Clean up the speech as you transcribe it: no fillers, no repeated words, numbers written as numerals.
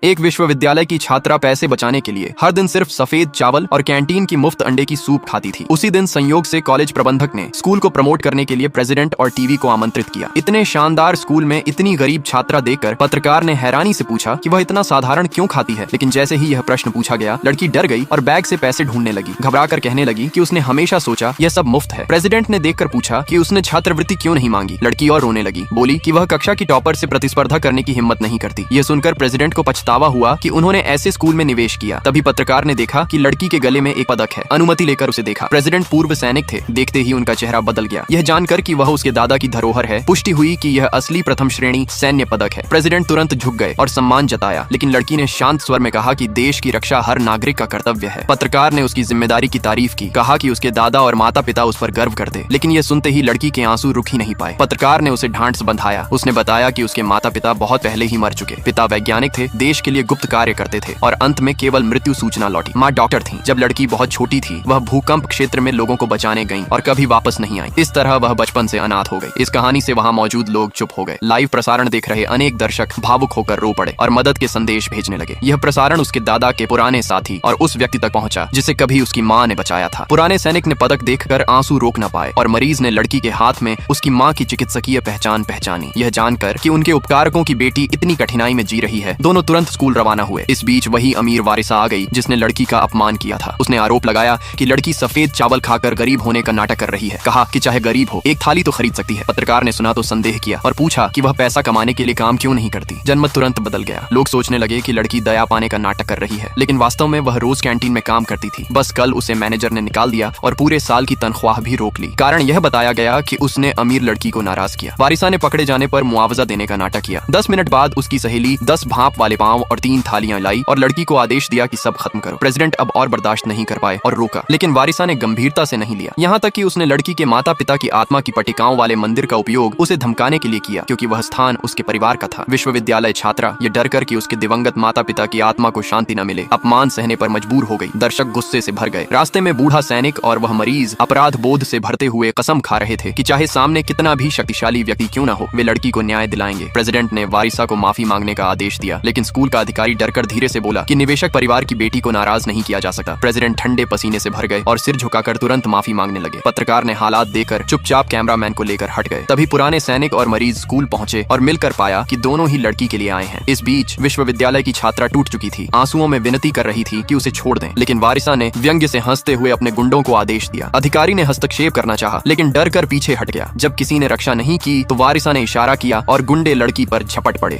एक विश्वविद्यालय की छात्रा पैसे बचाने के लिए हर दिन सिर्फ सफेद चावल और कैंटीन की मुफ्त अंडे की सूप खाती थी। उसी दिन संयोग से कॉलेज प्रबंधक ने स्कूल को प्रमोट करने के लिए प्रेसिडेंट और टीवी को आमंत्रित किया। इतने शानदार स्कूल में इतनी गरीब छात्रा देखकर पत्रकार ने हैरानी से पूछा कि वह इतना साधारण क्यों खाती है। लेकिन जैसे ही यह प्रश्न पूछा गया, लड़की डर गई और बैग से पैसे ढूंढने लगी। घबराकर कहने लगी कि उसने हमेशा सोचा यह सब मुफ्त है। प्रेसिडेंट ने देखकर पूछा कि उसने छात्रवृत्ति क्यों नहीं मांगी। लड़की और रोने लगी, बोली कि वह कक्षा की टॉपर से प्रतिस्पर्धा करने की हिम्मत नहीं करती। यह सुनकर प्रेसिडेंट को पछतावा हुआ कि उन्होंने ऐसे स्कूल में निवेश किया। तभी पत्रकार ने देखा कि लड़की के गले में एक पदक है। अनुमति लेकर उसे देखा। प्रेसिडेंट पूर्व सैनिक थे। देखते ही उनका चेहरा बदल गया। यह जानकर कि वह उसके दादा की धरोहर है, पुष्टि हुई कि यह असली प्रथम श्रेणी सैन्य पदक है। प्रेसिडेंट तुरंत झुक गए और सम्मान जताया, लेकिन लड़की ने शांत स्वर में कहा कि देश की रक्षा हर नागरिक का कर्तव्य है। पत्रकार ने उसकी जिम्मेदारी की तारीफ की, कहा कि उसके दादा और माता पिता उस पर गर्व करते। लेकिन यह सुनते ही लड़की के आंसू रुक ही नहीं पाए। पत्रकार ने उसे ढांढ से बंधाया। उसने बताया कि उसके माता पिता बहुत पहले ही मर चुके। पिता वैज्ञानिक थे, देश के लिए गुप्त कार्य करते थे और अंत में केवल मृत्यु सूचना लौटी। माँ डॉक्टर थी। जब लड़की बहुत छोटी थी, वह भूकंप क्षेत्र में लोगों को बचाने गईं और कभी वापस नहीं आई। इस तरह वह बचपन से अनाथ हो गई। इस कहानी से वहाँ मौजूद लोग चुप हो गए। लाइव प्रसारण देख रहे अनेक दर्शक भावुक होकर रो पड़े और मदद के संदेश भेजने लगे। यह प्रसारण उसके दादा के पुराने साथी और उस व्यक्ति तक पहुंचा जिसे कभी उसकी माँ ने बचाया था। पुराने सैनिक ने पदक देखकर आंसू रोक न पाए और मरीज ने लड़की के हाथ में उसकी माँ की चिकित्सकीय पहचान पहचानी। यह जानकर कि उनके उपकारकों की बेटी इतनी कठिनाई में जी रही है, दोनों तुरंत स्कूल रवाना हुए। इस बीच वही अमीर वारिसा आ गई जिसने लड़की का अपमान किया था। उसने आरोप लगाया कि लड़की सफेद चावल खाकर गरीब होने का नाटक कर रही है। कहा कि चाहे गरीब हो, एक थाली तो खरीद सकती है। पत्रकार ने सुना तो संदेह किया और पूछा कि वह पैसा कमाने के लिए काम क्यों नहीं करती। जनमत तुरंत बदल गया। लोग सोचने लगे कि लड़की दया पाने का नाटक कर रही है, लेकिन वास्तव में वह रोज कैंटीन में काम करती थी। बस कल उसे मैनेजर ने निकाल दिया और पूरे साल की तनख्वाह भी रोक ली। कारण यह बताया गया कि उसने अमीर लड़की को नाराज किया। वारिसा ने पकड़े जाने पर मुआवजा देने का नाटक किया। 10 मिनट बाद उसकी सहेली 10 भाप वाले पांव और 3 थालियां लाई और लड़की को आदेश दिया कि सब खत्म करो। प्रेसिडेंट अब और बर्दाश्त नहीं कर पाए और रोका, लेकिन वारिसा ने गंभीरता से नहीं लिया। यहाँ तक कि उसने लड़की के माता पिता की आत्मा की पट्टिकाओं वाले मंदिर का उपयोग उसे धमकाने के लिए किया, क्योंकि वह स्थान उसके परिवार का था। विश्वविद्यालय छात्रा ये डर कर कि उसके दिवंगत माता पिता की आत्मा को शांति न मिले, अपमान सहने पर मजबूर हो गई। दर्शक गुस्से से भर गए। रास्ते में बूढ़ा सैनिक और वह मरीज अपराध बोध से भरते हुए कसम खा रहे थे कि चाहे सामने कितना भी शक्तिशाली व्यक्ति क्यों न हो, वे लड़की को न्याय दिलाएंगे। प्रेसिडेंट ने वारिसा को माफी मांगने का आदेश दिया, लेकिन स्कूल का अधिकारी डरकर धीरे से बोला कि निवेशक परिवार की बेटी को नाराज नहीं किया जा सकता। प्रेसिडेंट ठंडे पसीने से भर गए और सिर झुकाकर तुरंत माफी मांगने लगे। पत्रकार ने हालात देखकर चुपचाप कैमरामैन को लेकर हट गए। तभी पुराने सैनिक और मरीज स्कूल पहुंचे और मिलकर पाया कि दोनों ही लड़की के लिए आए हैं। इस बीच विश्वविद्यालय की छात्रा टूट चुकी थी, आंसुओं में विनती कर रही थी कि उसे छोड़ दें, लेकिन वारिसा ने व्यंग्य से हंसते हुए अपने गुंडों को आदेश दिया। अधिकारी ने हस्तक्षेप करना चाहा, लेकिन डर कर पीछे हट गया। जब किसी ने रक्षा नहीं की तो वारिसा ने इशारा किया और गुंडे लड़की पर झपट पड़े।